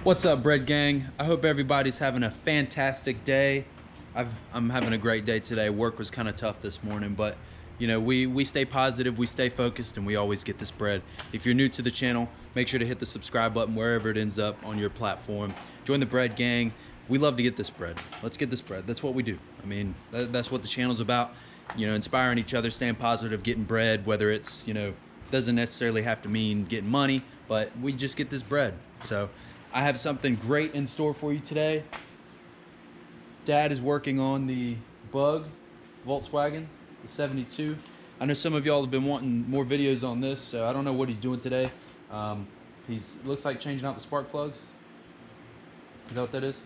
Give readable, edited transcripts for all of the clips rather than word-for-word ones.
What's up, Bread Gang? I hope everybody's having a fantastic day. I'm having a great day today. Work was kind of tough this morning, but you know, we stay positive, we stay focused, and we always get this bread. If you're new to the channel, make sure to hit the subscribe button wherever it ends up on your platform. Join the Bread Gang. We love to get this bread. Let's get this bread. That's what we do. I mean, that's what the channel's about. You know, inspiring each other, staying positive, getting bread, whether it's, you know, doesn't necessarily have to mean getting money, but we just get this bread. So I have something great in store for you today. Dad is working on the Bug Volkswagen, the 72. I know some of y'all have been wanting more videos on this, so I don't know what he's doing today. He's looks like changing out the spark plugs. Is that what that is?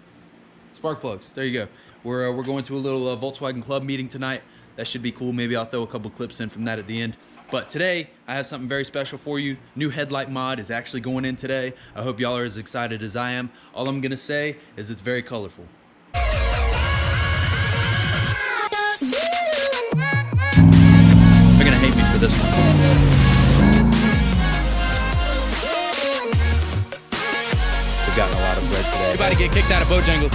Spark plugs. There you go. We're going to a little Volkswagen club meeting tonight. That should be cool. Maybe I'll throw a couple clips in from that at the end. But today, I have something very special for you. New Headlight mod is actually going in today. I hope y'all are as excited as I am. All I'm gonna say is it's very colorful. They're gonna hate me for this one. We've gotten a lot of bread today. Everybody get kicked out of Bojangles.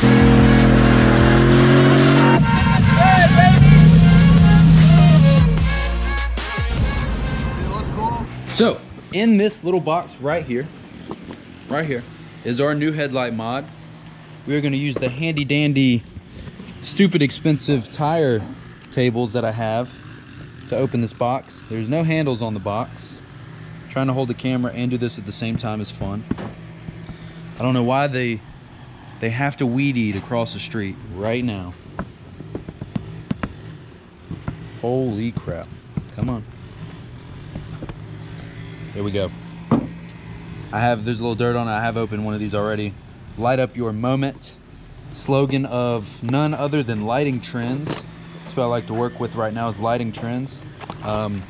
Hey, baby! So, in this little box right here is our new headlight mod. We are going to use the handy dandy, stupid expensive tire tables that I have to open this box. There's no handles on the box. Trying to hold the camera and do this at the same time is fun. I don't know why they have to weed eat across the street right now. Holy crap. Come on. There we go. There's a little dirt on it. I have opened one of these already. Light up your moment. Slogan of none other than Lighting Trends. That's what I like to work with right now is Lighting Trends. I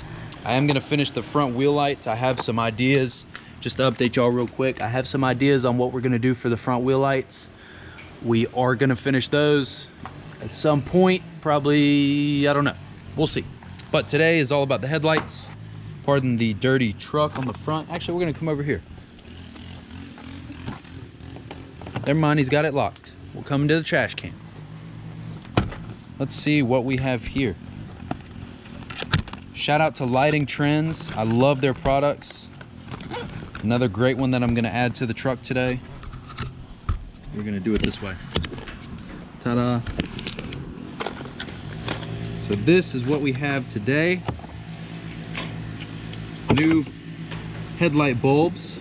am gonna finish the front wheel lights. I have some ideas. Just to update y'all real quick, I have some ideas on what we're gonna do for the front wheel lights. We are gonna finish those at some point, probably, I don't know. We'll see. But today is all about the headlights. Pardon the dirty truck on the front. Actually, we're gonna come over here. Never mind, he's got it locked. We'll come into the trash can. Let's see what we have here. Shout out to Lighting Trends. I love their products. Another great one that I'm gonna add to the truck today. We're gonna do it this way. Ta-da. So this is what we have today. New headlight bulbs.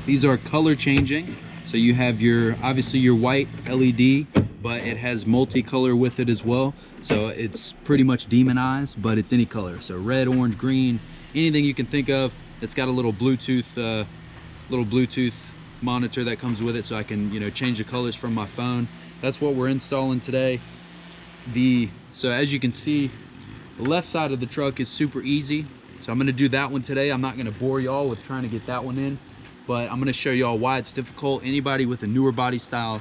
These are color changing. So you have obviously your white LED, but it has multicolor with it as well. So it's pretty much demonized, but it's any color. So red, orange, green, anything you can think of. It's got a little Bluetooth monitor that comes with it, so I can, you know, change the colors from my phone. That's what we're installing today. So as you can see, the left side of the truck is super easy. So I'm gonna do that one today. I'm not gonna bore y'all with trying to get that one in, but I'm gonna show y'all why it's difficult. Anybody with a newer body style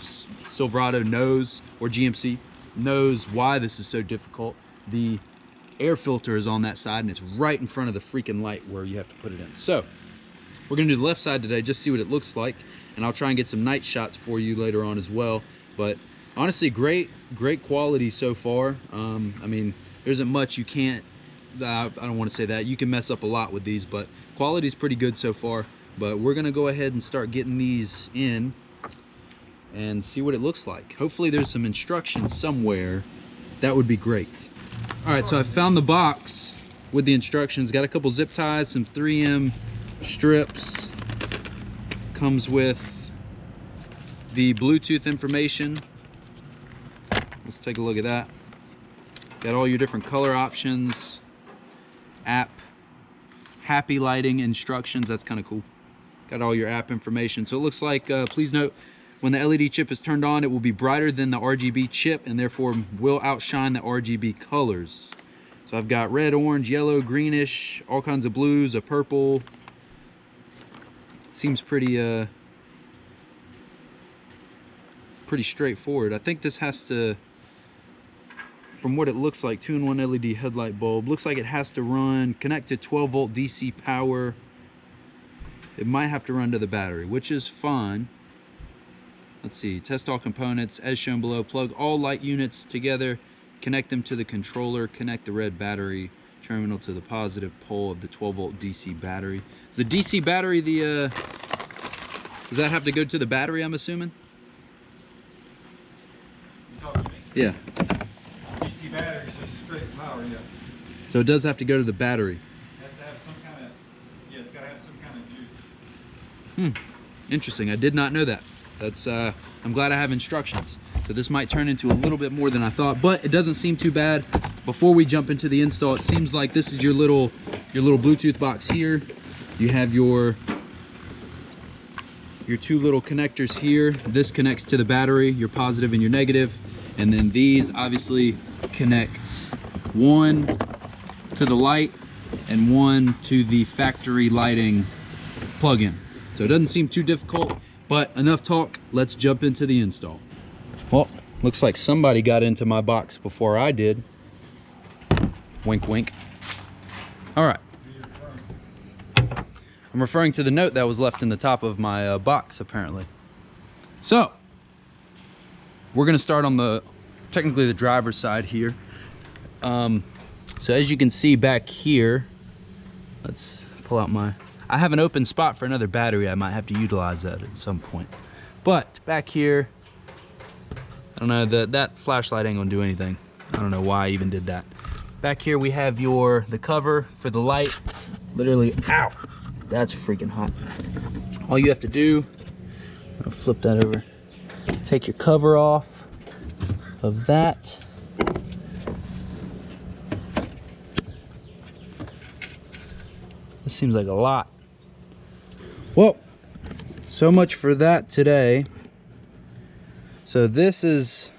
Silverado knows, or GMC, knows why this is so difficult. The air filter is on that side and it's right in front of the freaking light where you have to put it in. So we're gonna do the left side today, just see what it looks like. And I'll try and get some night shots for you later on as well. But honestly, great quality so far. I mean, there isn't much you can't, I don't want to say that. You can mess up a lot with these, but quality is pretty good so far. But we're gonna go ahead and start getting these in and see what it looks like. Hopefully there's some instructions somewhere. That would be great. All right, so I found the box with the instructions. Got a couple zip ties, some 3M strips. Comes with the Bluetooth information. Let's take a look at that. Got all your different color options, app, happy lighting instructions. That's kind of cool. Got all your app information. So it looks like, please note, when the LED chip is turned on, it will be brighter than the RGB chip and therefore will outshine the RGB colors. So I've got red, orange, yellow, greenish, all kinds of blues, a purple. Seems pretty straightforward. I think this has to, from what it looks like, 2-in-1 LED headlight bulb. Looks like it has to run, connect to 12 volt DC power. It might have to run to the battery, which is fine. let's see, test all components as shown below. Plug all light units together, connect them to the controller, connect the red battery terminal to the positive pole of the 12-volt DC battery. Is the DC battery the, does that have to go to the battery, I'm assuming? You talking to me? Yeah. DC battery is just straight power, yeah. So it does have to go to the battery. It has to have some kind of, yeah, it's got to have some kind of juice. Interesting. I did not know that. That's I'm glad I have instructions. So this might turn into a little bit more than I thought, but it doesn't seem too bad. Before we jump into the install, it seems like this is your little Bluetooth box here. You have your two little connectors here. This connects to the battery, your positive and your negative, and then these obviously connect one to the light and one to the factory lighting plug-in. So it doesn't seem too difficult, but enough talk, let's jump into the install. Well, looks like somebody got into my box before I did. Wink, wink. All right. I'm referring to the note that was left in the top of my box, apparently. So, we're gonna start on technically the driver's side here. So as you can see back here, let's pull out I have an open spot for another battery. I might have to utilize that at some point. But back here, I don't know, that flashlight ain't gonna do anything. I don't know why I even did that. Back here we have the cover for the light. Literally, ow, that's freaking hot. All you have to do, I'll flip that over, take your cover off of that. This seems like a lot. Well, so much for that today. So this is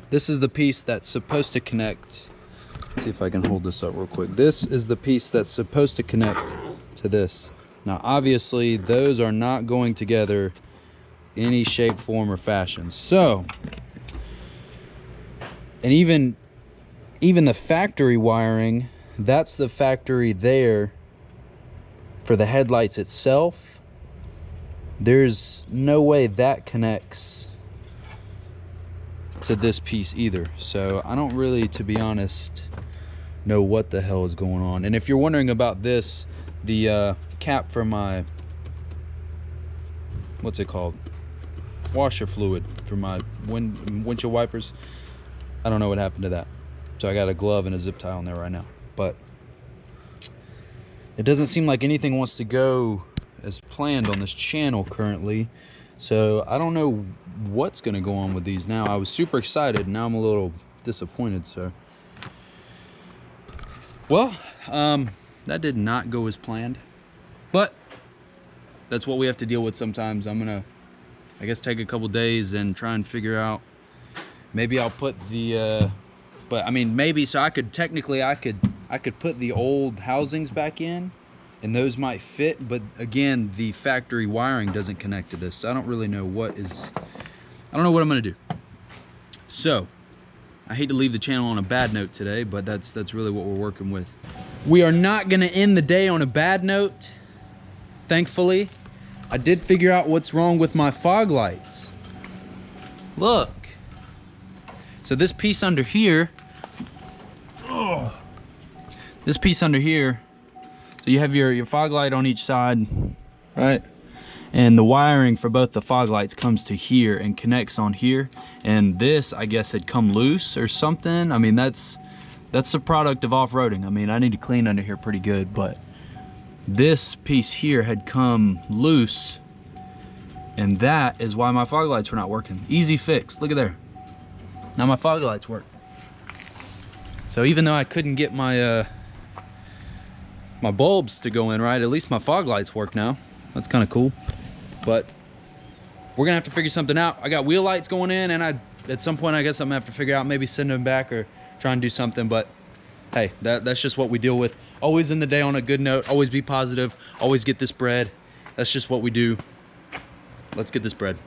the piece that's supposed to connect. Let's see if I can hold this up real quick. This is the piece that's supposed to connect to this. Now, obviously, those are not going together any shape, form, or fashion. So, and even the factory wiring, that's the factory there for the headlights itself. There's no way that connects to this piece either. So I don't really, to be honest, know what the hell is going on. And if you're wondering about this, the cap for my, what's it called? Washer fluid for my windshield wipers. I don't know what happened to that. So I got a glove and a zip tie on there right now. But it doesn't seem like anything wants to go as planned on this channel currently. So I don't know what's gonna go on with these now. I was super excited, now I'm a little disappointed. So, well, that did not go as planned, but that's what we have to deal with sometimes. I'm gonna, I guess, take a couple days and try and figure out, maybe I'll put the but I mean, maybe, so I could technically, I could put the old housings back in and those might fit, but again, the factory wiring doesn't connect to this. So I don't really know I don't know what I'm gonna do. So I hate to leave the channel on a bad note today, but that's really what we're working with. We are not gonna end the day on a bad note. Thankfully, I did figure out what's wrong with my fog lights. Look. So this piece under here, this piece under here, so you have your fog light on each side, right? And the wiring for both the fog lights comes to here and connects on here. And this, I guess, had come loose or something. I mean, that's the product of off-roading. I mean, I need to clean under here pretty good, but this piece here had come loose, and that is why my fog lights were not working. Easy fix, look at there. Now my fog lights work. So even though I couldn't get my my bulbs to go in right, at least my fog lights work now. That's kind of cool. But we're gonna have to figure something out. I got wheel lights going in, and at some point I guess I'm gonna have to figure out, maybe send them back or try and do something. But hey, that's just what we deal with. Always end the day on a good note, always be positive, always get this bread. That's just what we do. Let's get this bread.